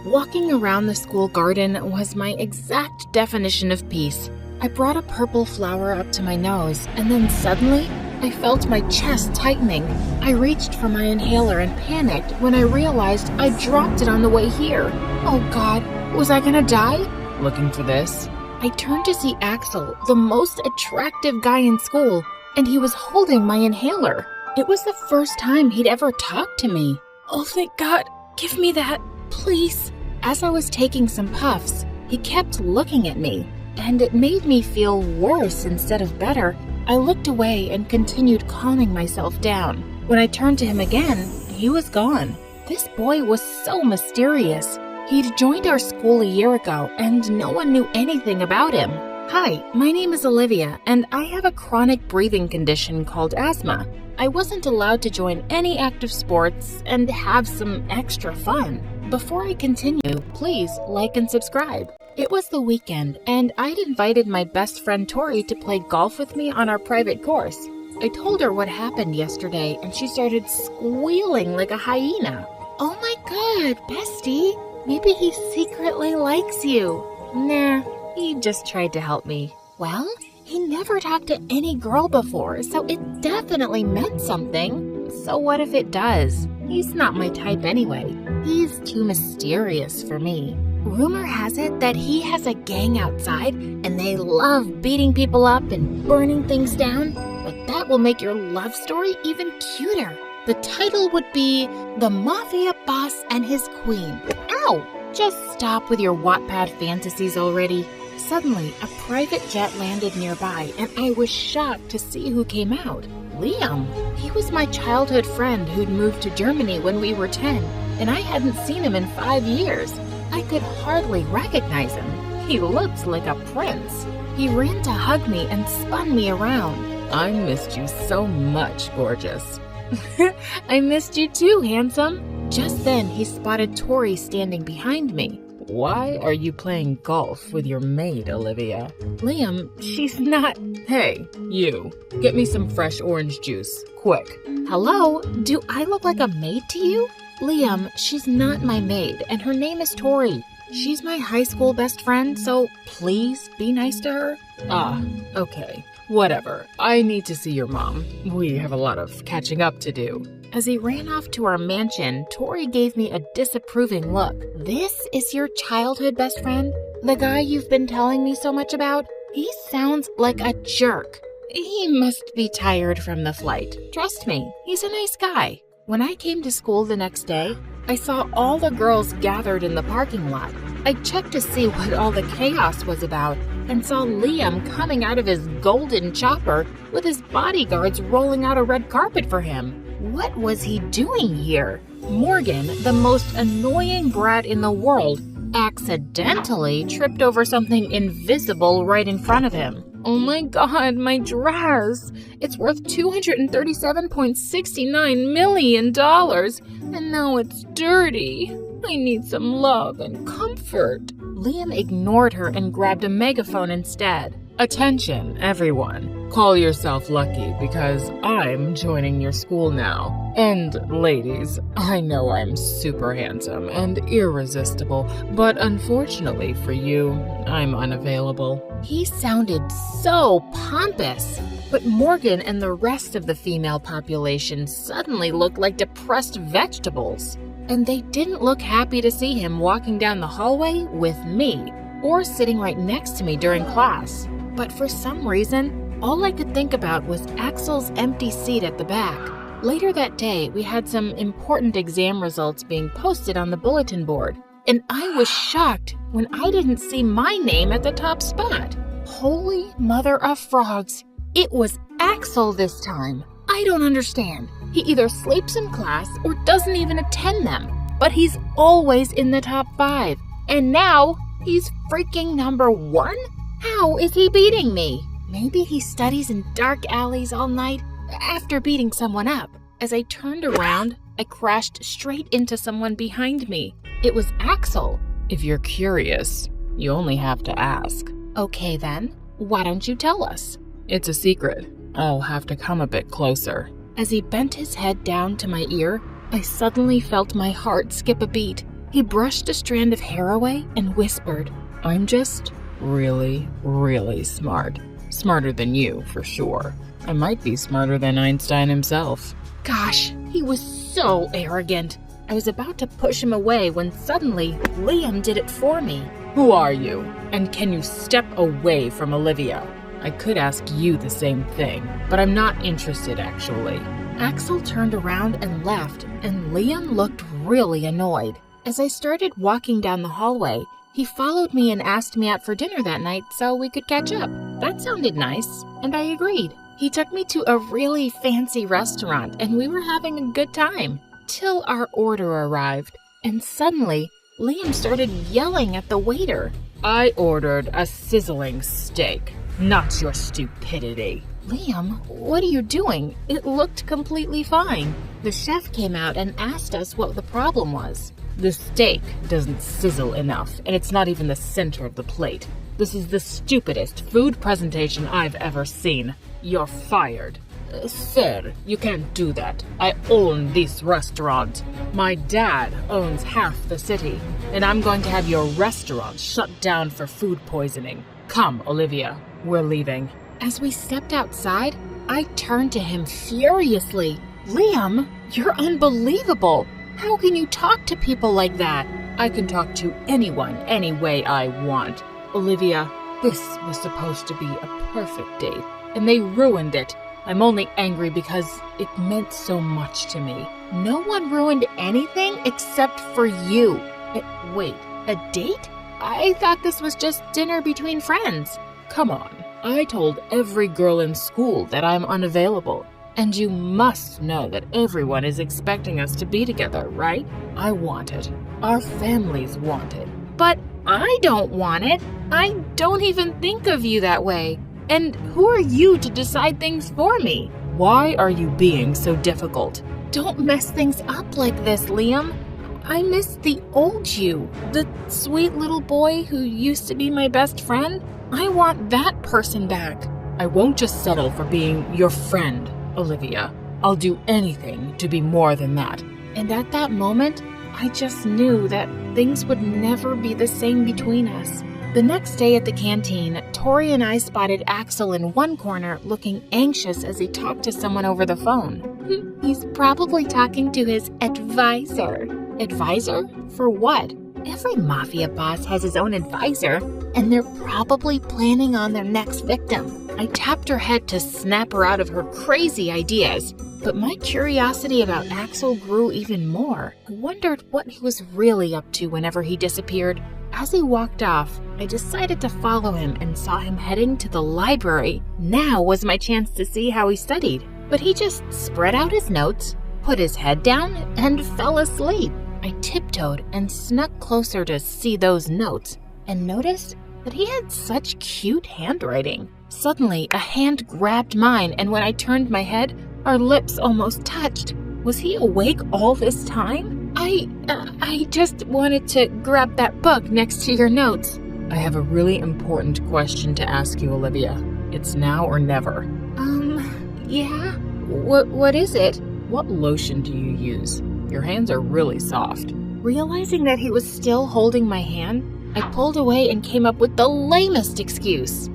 Walking around the school garden was my exact definition of peace. I brought a purple flower up to my nose, and then suddenly, I felt my chest tightening. I reached for my inhaler and panicked when I realized I dropped it on the way here. Oh God, was I gonna die? Looking for this? I turned to see Axel, the most attractive guy in school, and he was holding my inhaler. It was the first time he'd ever talked to me. Oh, thank God. Give me that, please. As I was taking some puffs, he kept looking at me, and it made me feel worse instead of better. I looked away and continued calming myself down. When I turned to him again, he was gone. This boy was so mysterious. He'd joined our school a year ago, and no one knew anything about him. Hi, my name is Olivia, and I have a chronic breathing condition called asthma. I wasn't allowed to join any active sports and have some extra fun. Before I continue, please like and subscribe. It was the weekend, and I'd invited my best friend Tori to play golf with me on our private course. I told her what happened yesterday, and she started squealing like a hyena. Oh my God, bestie, maybe he secretly likes you. Nah, he just tried to help me. Well, he never talked to any girl before, so it definitely meant something. So what if it does? He's not my type anyway. He's too mysterious for me. Rumor has it that he has a gang outside and they love beating people up and burning things down, but that will make your love story even cuter. The title would be The Mafia Boss and His Queen. Ow! Just stop with your Wattpad fantasies already. Suddenly, a private jet landed nearby and I was shocked to see who came out. Liam. He was my childhood friend who'd moved to Germany when we were 10, and I hadn't seen him in 5 years. I could hardly recognize him. He looked like a prince. He ran to hug me and spun me around. I missed you so much, gorgeous. I missed you too, handsome. Just then, he spotted Tori standing behind me. Why are you playing golf with your maid, Olivia? Liam, she's not... Hey, you. Get me some fresh orange juice. Quick. Hello? Do I look like a maid to you? Liam, she's not my maid, and her name is Tori. She's my high school best friend, so please be nice to her. Ah, okay. Whatever. I need to see your mom. We have a lot of catching up to do. As he ran off to our mansion, Tori gave me a disapproving look. This is your childhood best friend? The guy you've been telling me so much about? He sounds like a jerk. He must be tired from the flight. Trust me, he's a nice guy. When I came to school the next day, I saw all the girls gathered in the parking lot. I checked to see what all the chaos was about and saw Liam coming out of his golden chopper with his bodyguards rolling out a red carpet for him. What was he doing here? Morgan, the most annoying brat in the world, accidentally tripped over something invisible right in front of him. Oh my God, my dress! It's worth $237.69 million, and now it's dirty. I need some love and comfort. Liam ignored her and grabbed a megaphone instead. Attention, everyone. Call yourself lucky because I'm joining your school now. And ladies, I know I'm super handsome and irresistible, but unfortunately for you, I'm unavailable. He sounded so pompous. But Morgan and the rest of the female population suddenly looked like depressed vegetables. And they didn't look happy to see him walking down the hallway with me or sitting right next to me during class. But for some reason, all I could think about was Axel's empty seat at the back. Later that day, we had some important exam results being posted on the bulletin board, and I was shocked when I didn't see my name at the top spot. Holy mother of frogs, it was Axel this time. I don't understand. He either sleeps in class or doesn't even attend them, but he's always in the top 5. And now, he's freaking number 1? How is he beating me? Maybe he studies in dark alleys all night after beating someone up. As I turned around, I crashed straight into someone behind me. It was Axel. If you're curious, you only have to ask. Okay then, why don't you tell us? It's a secret. I'll have to come a bit closer. As he bent his head down to my ear, I suddenly felt my heart skip a beat. He brushed a strand of hair away and whispered, "I'm just really, really smart. Smarter than you, for sure. I might be smarter than Einstein himself." Gosh, he was so arrogant. I was about to push him away when suddenly Liam did it for me. "Who are you? And can you step away from Olivia?" I could ask you the same thing, but I'm not interested actually. Axel turned around and left, and Liam looked really annoyed. As I started walking down the hallway, he followed me and asked me out for dinner that night so we could catch up. That sounded nice, and I agreed. He took me to a really fancy restaurant, and we were having a good time. Till our order arrived, and suddenly, Liam started yelling at the waiter. "I ordered a sizzling steak, not your stupidity." "Liam, what are you doing? It looked completely fine." The chef came out and asked us what the problem was. "The steak doesn't sizzle enough, and it's not even the center of the plate. This is the stupidest food presentation I've ever seen. You're fired." "Sir, you can't do that. I own this restaurant. My dad owns half the city, and I'm going to have your restaurant shut down for food poisoning. Come, Olivia, we're leaving." As we stepped outside, I turned to him furiously. "Liam, you're unbelievable. How can you talk to people like that?" "I can talk to anyone any way I want. Olivia, this was supposed to be a perfect date, and they ruined it. I'm only angry because it meant so much to me." "No one ruined anything except for you." Wait, a date? I thought this was just dinner between friends." "Come on. I told every girl in school that I'm unavailable. And you must know that everyone is expecting us to be together, right? I want it. Our families want it." "But I don't want it. I don't even think of you that way. And who are you to decide things for me?" "Why are you being so difficult?" "Don't mess things up like this, Liam. I miss the old you, the sweet little boy who used to be my best friend. I want that person back." "I won't just settle for being your friend, Olivia. I'll do anything to be more than that." And at that moment, I just knew that things would never be the same between us. The next day at the canteen, Tori and I spotted Axel in one corner looking anxious as he talked to someone over the phone. He's probably talking to his advisor. Advisor? For what? Every mafia boss has his own advisor, and they're probably planning on their next victim. I tapped her head to snap her out of her crazy ideas, but my curiosity about Axel grew even more. I wondered what he was really up to whenever he disappeared. As he walked off, I decided to follow him and saw him heading to the library. Now was my chance to see how he studied, but he just spread out his notes, put his head down, and fell asleep. I tiptoed and snuck closer to see those notes and noticed that he had such cute handwriting. Suddenly, a hand grabbed mine, and when I turned my head, our lips almost touched. Was he awake all this time? I just wanted to grab that book next to your notes. "I have a really important question to ask you, Olivia. It's now or never." Yeah? What is it?" "What lotion do you use? Your hands are really soft." Realizing that he was still holding my hand, I pulled away and came up with the lamest excuse.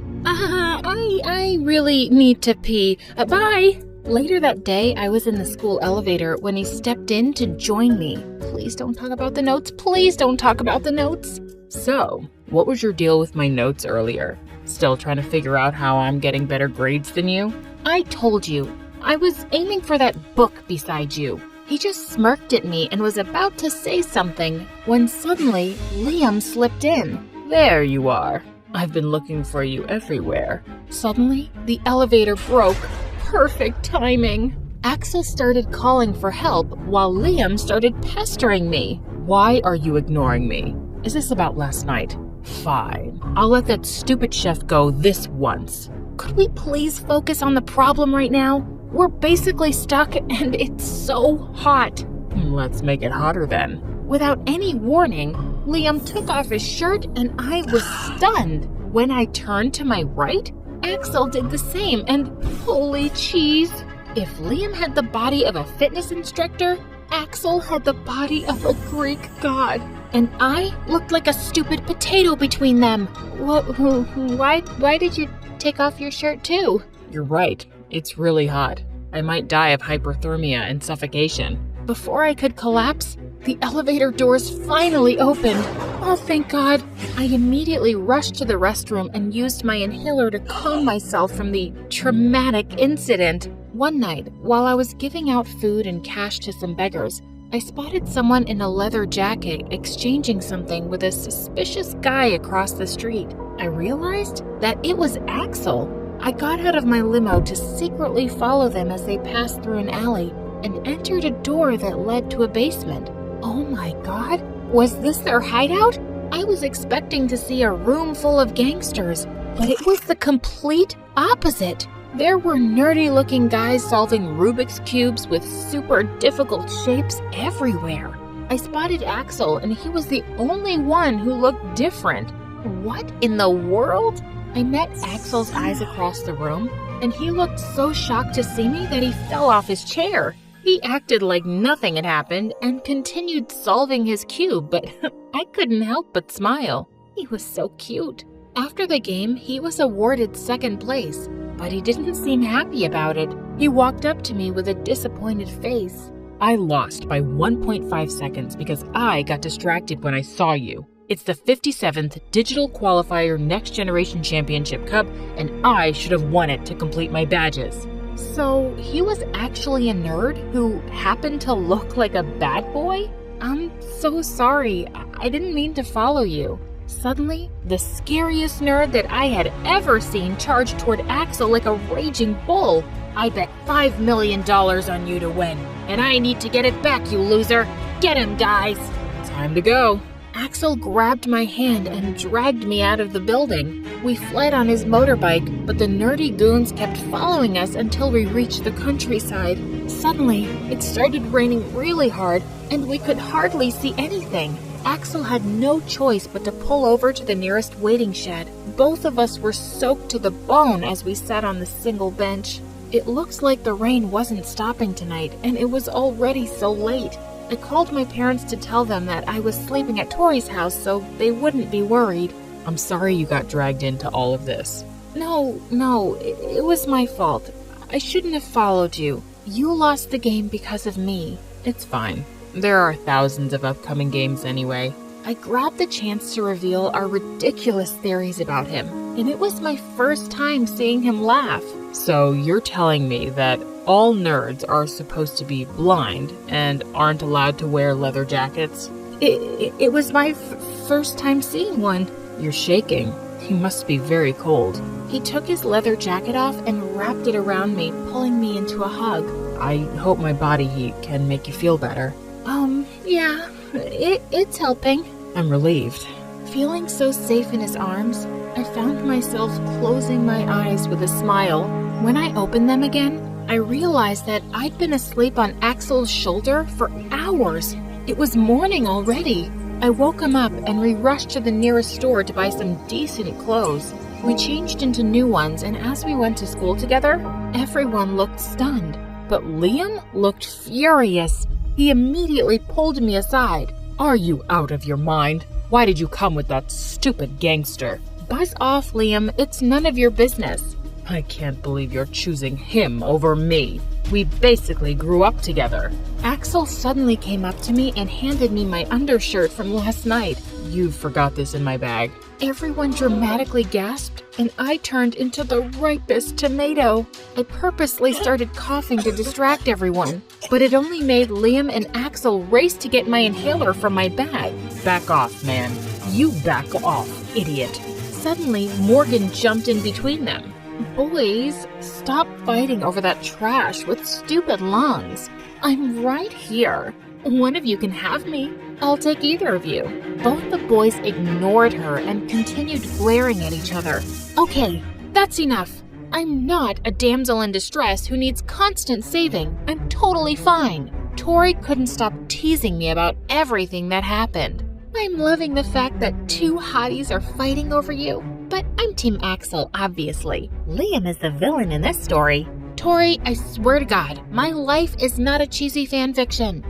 I really need to pee. Bye." Later that day, I was in the school elevator when he stepped in to join me. "Please don't talk about the notes. Please don't talk about the notes." "So, what was your deal with my notes earlier? Still trying to figure out how I'm getting better grades than you?" "I told you. I was aiming for that book beside you." He just smirked at me and was about to say something when suddenly Liam slipped in. "There you are. I've been looking for you everywhere." Suddenly, the elevator broke. Perfect timing. Axel started calling for help while Liam started pestering me. "Why are you ignoring me? Is this about last night? Fine. I'll let that stupid chef go this once. Could we please focus on the problem right now? We're basically stuck and it's so hot." "Let's make it hotter then." Without any warning, Liam took off his shirt and I was stunned. When I turned to my right, Axel did the same, and holy cheese! If Liam had the body of a fitness instructor, Axel had the body of a Greek god. and I looked like a stupid potato between them. Why did you take off your shirt too? You're right. It's really hot. I might die of hypothermia and suffocation. Before I could collapse, the elevator doors finally opened. Oh, thank God. I immediately rushed to the restroom and used my inhaler to calm myself from the traumatic incident. One night, while I was giving out food and cash to some beggars, I spotted someone in a leather jacket exchanging something with a suspicious guy across the street. I realized that it was Axel. I got out of my limo to secretly follow them as they passed through an alley and entered a door that led to a basement. Oh my God, was this their hideout? I was expecting to see a room full of gangsters, but it was the complete opposite. There were nerdy-looking guys solving Rubik's Cubes with super difficult shapes everywhere. I spotted Axel, and he was the only one who looked different. What in the world? I met Axel's eyes across the room, and he looked so shocked to see me that he fell off his chair. He acted like nothing had happened and continued solving his cube, but I couldn't help but smile. He was so cute. After the game, he was awarded second place, but he didn't seem happy about it. He walked up to me with a disappointed face. I lost by 1.5 seconds because I got distracted when I saw you. It's the 57th Digital Qualifier Next Generation Championship Cup, and I should have won it to complete my badges. So he was actually a nerd who happened to look like a bad boy? I'm so sorry. I didn't mean to follow you. Suddenly, the scariest nerd that I had ever seen charged toward Axel like a raging bull. I bet $5 million on you to win, and I need to get it back, you loser. Get him, guys. Time to go. Axel grabbed my hand and dragged me out of the building. We fled on his motorbike, but the nerdy goons kept following us until we reached the countryside. Suddenly, it started raining really hard, and we could hardly see anything. Axel had no choice but to pull over to the nearest waiting shed. Both of us were soaked to the bone as we sat on the single bench. It looks like the rain wasn't stopping tonight, and it was already so late. I called my parents to tell them that I was sleeping at Tori's house so they wouldn't be worried. I'm sorry you got dragged into all of this. No, it was my fault. I shouldn't have followed you. You lost the game because of me. It's fine. There are thousands of upcoming games anyway. I grabbed the chance to reveal our ridiculous theories about him, and it was my first time seeing him laugh. So you're telling me that all nerds are supposed to be blind and aren't allowed to wear leather jackets? It was my first time seeing one. You're shaking. You must be very cold. He took his leather jacket off and wrapped it around me, pulling me into a hug. I hope my body heat can make you feel better. Yeah, it's helping. I'm relieved. Feeling so safe in his arms, I found myself closing my eyes with a smile. When I opened them again, I realized that I'd been asleep on Axel's shoulder for hours. It was morning already. I woke him up and we rushed to the nearest store to buy some decent clothes. We changed into new ones, and as we went to school together, everyone looked stunned. But Liam looked furious. He immediately pulled me aside. Are you out of your mind? Why did you come with that stupid gangster? Buzz off, Liam. It's none of your business. I can't believe you're choosing him over me. We basically grew up together. Axel suddenly came up to me and handed me my undershirt from last night. You forgot this in my bag. Everyone dramatically gasped, and I turned into the ripest tomato. I purposely started coughing to distract everyone, but it only made Liam and Axel race to get my inhaler from my bag. Back off, man. You back off, idiot. Suddenly, Morgan jumped in between them. Boys, stop fighting over that trash with stupid lungs. I'm right here. One of you can have me. I'll take either of you. Both the boys ignored her and continued glaring at each other. Okay, that's enough. I'm not a damsel in distress who needs constant saving. I'm totally fine. Tori couldn't stop teasing me about everything that happened. I'm loving the fact that two hotties are fighting over you, but I'm Team Axel, obviously. Liam is the villain in this story. Tori, I swear to God, my life is not a cheesy fan fiction.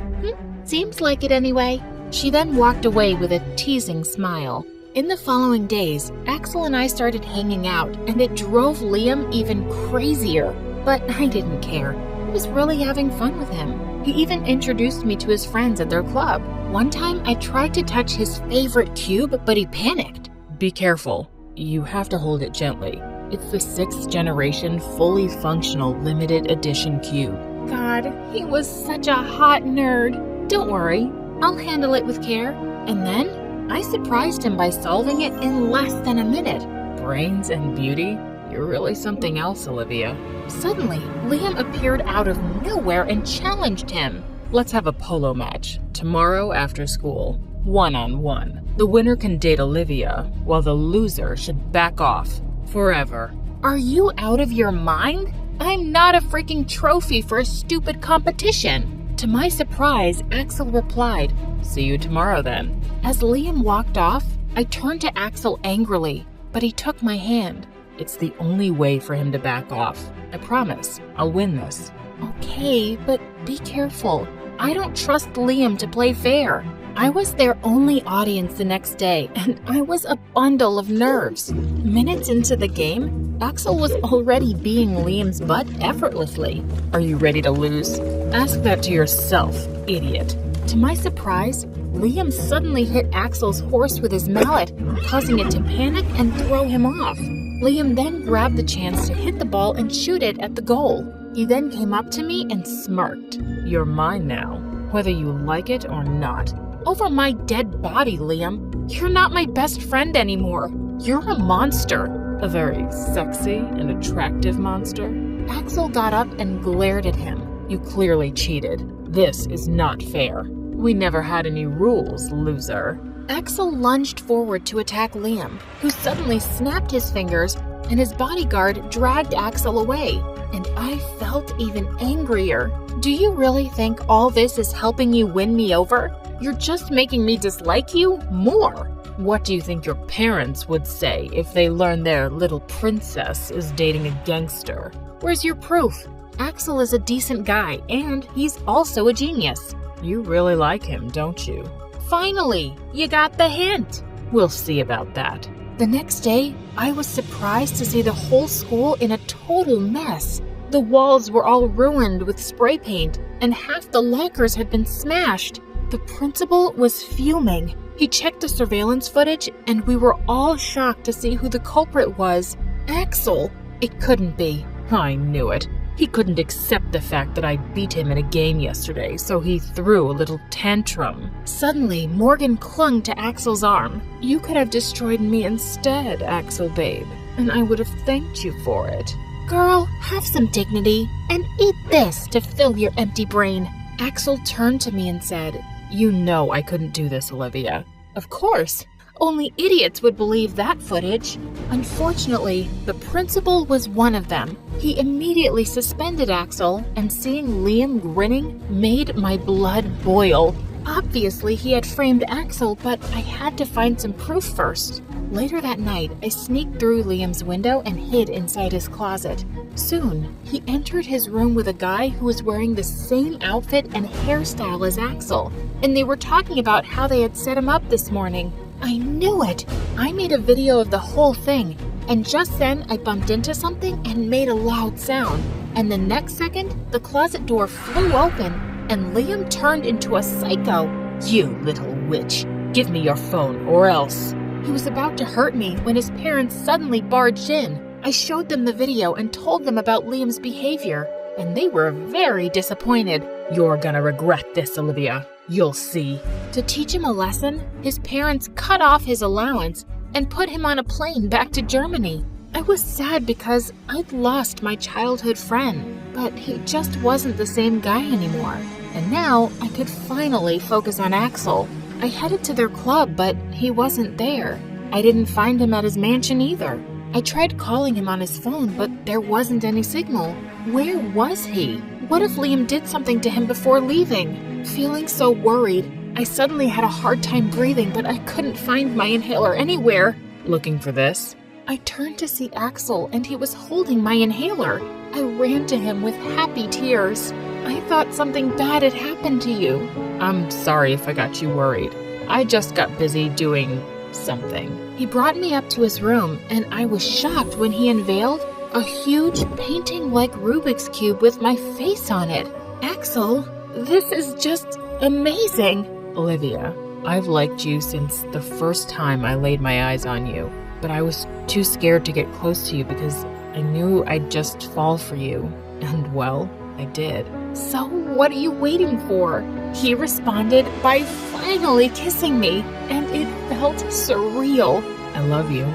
Seems like it anyway. She then walked away with a teasing smile. In the following days, Axel and I started hanging out, and it drove Liam even crazier. But I didn't care. I was really having fun with him. He even introduced me to his friends at their club. One time, I tried to touch his favorite cube, but he panicked. Be careful. You have to hold it gently. It's the 6th generation fully functional limited edition cube. God, he was such a hot nerd. Don't worry, I'll handle it with care. And then, I surprised him by solving it in less than a minute. Brains and beauty? You're really something else, Olivia. Suddenly, Liam appeared out of nowhere and challenged him. Let's have a polo match, tomorrow after school. 1-on-1. The winner can date Olivia, while the loser should back off. Forever. Are you out of your mind? I'm not a freaking trophy for a stupid competition. To my surprise, Axel replied, See you tomorrow then. As Liam walked off, I turned to Axel angrily, but he took my hand. It's the only way for him to back off. I promise, I'll win this. Okay, but be careful. I don't trust Liam to play fair. I was their only audience the next day, and I was a bundle of nerves. Minutes into the game, Axel was already being Liam's butt effortlessly. Are you ready to lose? Ask that to yourself, idiot. To my surprise, Liam suddenly hit Axel's horse with his mallet, causing it to panic and throw him off. Liam then grabbed the chance to hit the ball and shoot it at the goal. He then came up to me and smirked. You're mine now, whether you like it or not. Over my dead body, Liam. You're not my best friend anymore. You're a monster. A very sexy and attractive monster. Axel got up and glared at him. You clearly cheated. This is not fair. We never had any rules, loser. Axel lunged forward to attack Liam, who suddenly snapped his fingers, and his bodyguard dragged Axel away. And I felt even angrier. Do you really think all this is helping you win me over? You're just making me dislike you more. What do you think your parents would say if they learned their little princess is dating a gangster? Where's your proof? Axel is a decent guy, and he's also a genius. You really like him, don't you? Finally, you got the hint. We'll see about that. The next day, I was surprised to see the whole school in a total mess. The walls were all ruined with spray paint, and half the lockers had been smashed. The principal was fuming. He checked the surveillance footage, and we were all shocked to see who the culprit was. Axel. It couldn't be. I knew it. He couldn't accept the fact that I beat him in a game yesterday, so he threw a little tantrum. Suddenly, Morgan clung to Axel's arm. You could have destroyed me instead, Axel babe, and I would have thanked you for it. Girl, have some dignity, and eat this to fill your empty brain. Axel turned to me and said, You know I couldn't do this, Olivia. Of course. Only idiots would believe that footage. Unfortunately, the principal was one of them. He immediately suspended Axel, and seeing Liam grinning made my blood boil. Obviously, he had framed Axel, but I had to find some proof first. Later that night, I sneaked through Liam's window and hid inside his closet. Soon, he entered his room with a guy who was wearing the same outfit and hairstyle as Axel, and they were talking about how they had set him up this morning. I knew it! I made a video of the whole thing, and just then I bumped into something and made a loud sound. And the next second, the closet door flew open, and Liam turned into a psycho. You little witch! Give me your phone, or else! He was about to hurt me when his parents suddenly barged in. I showed them the video and told them about Liam's behavior, and they were very disappointed. You're gonna regret this, Olivia. You'll see. To teach him a lesson, his parents cut off his allowance and put him on a plane back to Germany. I was sad because I'd lost my childhood friend, but he just wasn't the same guy anymore. And now I could finally focus on Axel. I headed to their club, but he wasn't there. I didn't find him at his mansion either. I tried calling him on his phone, but there wasn't any signal. Where was he? What if Liam did something to him before leaving? Feeling so worried, I suddenly had a hard time breathing, but I couldn't find my inhaler anywhere. Looking for this? I turned to see Axel, and he was holding my inhaler. I ran to him with happy tears. I thought something bad had happened to you. I'm sorry if I got you worried. I just got busy doing something. He brought me up to his room, and I was shocked when he unveiled a huge painting-like Rubik's Cube with my face on it. Axel, this is just amazing. Olivia, I've liked you since the first time I laid my eyes on you, but I was too scared to get close to you because I knew I'd just fall for you. And well, I did. So what are you waiting for? He responded by finally kissing me, and it felt surreal. I love you.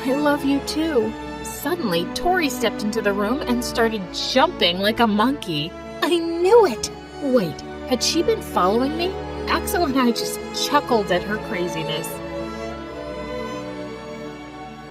I love you too. Suddenly, Tori stepped into the room and started jumping like a monkey. I knew it! Wait, had she been following me? Axel and I just chuckled at her craziness.